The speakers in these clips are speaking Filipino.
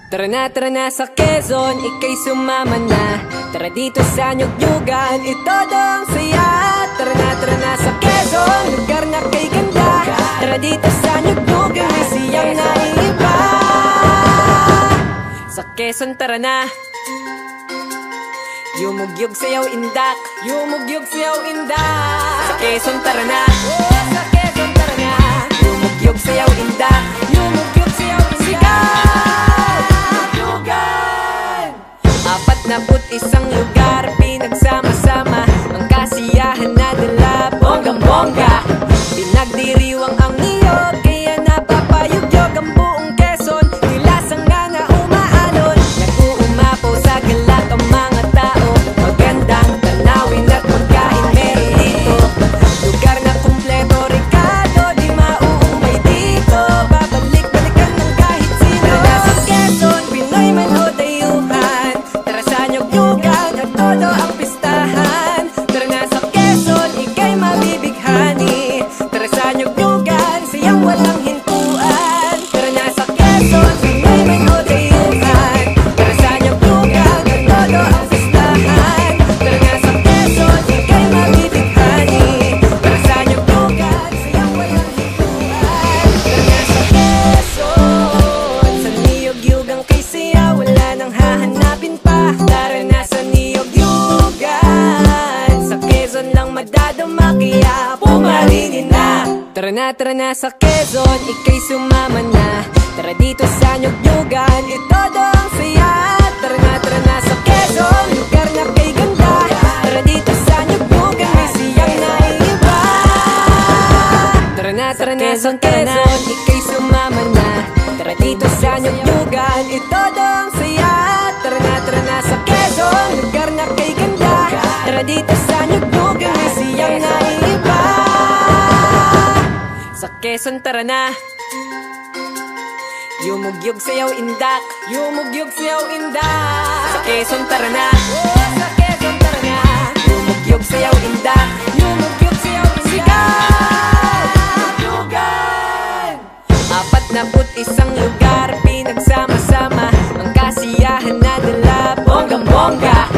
Tara na sa Quezon, ika'y sumama na. Tara dito sa Nyug-Nyugan, ito dong saya. Tara na sa Quezon, lugar na kay ganda. Tara dito sa Nyug-Nyugan, may siyang naiiba. Sa Quezon tara na. Yumugyog sayaw indak, yumugyog sayaw indak. Sa Quezon tara na. Sa Quezon tara na. Yumugyog sayaw indak, yumugyog sayaw indak. Isang lugar, pinagsama-sama ang kasiyahan na dala, bonggang-bongga. Pinagdiriwang ang niyog, kaya napapayugyog ang buong Quezon. Tila sanga na umaalon, nag-uumapaw sa galak ang mga tao. Magandang tanawin at pagkain meron dito. Lugar na kumpleto, Ricardo, di mauumay dito. Babalik-balikan ng kahit sino. Tara sa Quezon, Pinoy man o dayuhan. Tara sa Nyug-Nyugan at todo ang pistahan. Tara na sa Quezon, ika'y mabibighani. Tara sa Nyug-Nyugan, siyang walang hintuan. Tara na sa Quezon, Pinoy man o dayuhan. Tara sa Nyug-Nyugan at todo ang pistahan. Tara na sa Quezon, ika'y mabibighani. Tara sa Nyug-Nyugan, siyang walang hintuan. Tara na sa Quezon, sa Nyug-Nyugan kay siya wala nang hahanapin pa. Tara na sa Nyug-Nyugan, sa Quezon lang madadama kaya pumarinin na. Tara na sa Quezon, ika'y sumama na. Tara dito sa Nyug-Nyugan, ito dong saya. Tara na sa Quezon, lugar na kay ganda. Tara dito sa Nyug-Nyugan, may siyang naiiba. Tara na sa Quezon, ika'y sumama na. Tara dito sa Nyug-Nyugan, ito dong saya. Tara na sa Quezon, lugar na kay ganda. Tara dito sa Nyug-Nyugan, may siyang naiiba. Sa Quezon tara na. Yumugyog sayaw indak, yumugyog sayaw indak. Sa Quezon tara na. Sa Quezon tara na. Yumugyog sayaw indak, yumugyog sayaw indak. Nyug-Nyugan, 41 lugar, pinagsama-sama ang kasiyahan na dala, bonggang-bongga.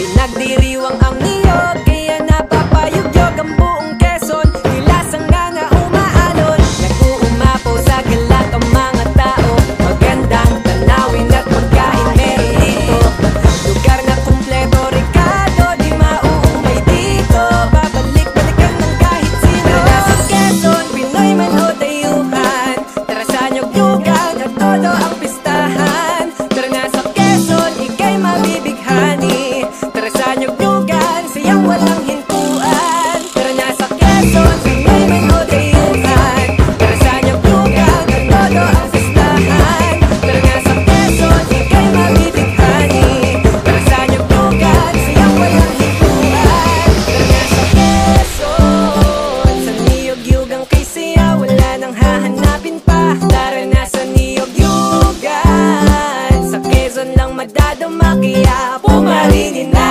Pinagdiriwang ang niyog, kaya napapayugyog ang buong Quezon. Tila sanga na umaalon, nag-uumapaw sa galak ang mga tao. Magandang tanawin at pagkain meron dito. Lugar na kumpleto, Ricardo, di mauumay dito. Babalik-balikan ng kahit sino. Tara na sa Quezon, Pinoy man o dayuhan. Tara sa Nyug-Nyugan at todo ang pistahan. Tara na sa Quezon, ika'y mabibighani. Tara sa Nyug-Nyugan, siyang walang hintuan. Tara na sa Quezon, Pinoy man o dayuhan. Tara sa Nyug-Nyugan at todo ang pistahan. Tara na sa Quezon, ika'y mabibighani. Tara sa Nyug-Nyugan, siyang walang hintuan. Tara na sa Quezon, sa Nyug-Nyugan kay siya wala nang hahanapin pa. Tara na sa Nyug-Nyugan, sa Quezon lang madadama kaya pumarinin na.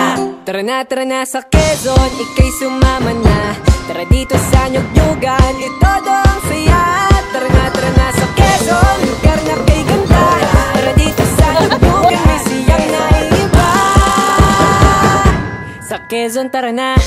Tara na sa Quezon, ika'y sumama na. Tara dito sa Nyug-Nyugan, ito dong saya. Tara na sa Quezon, lugar na kay ganda. Tara dito sa Nyug-Nyugan, may siyang naiiba. Sa Quezon tara na.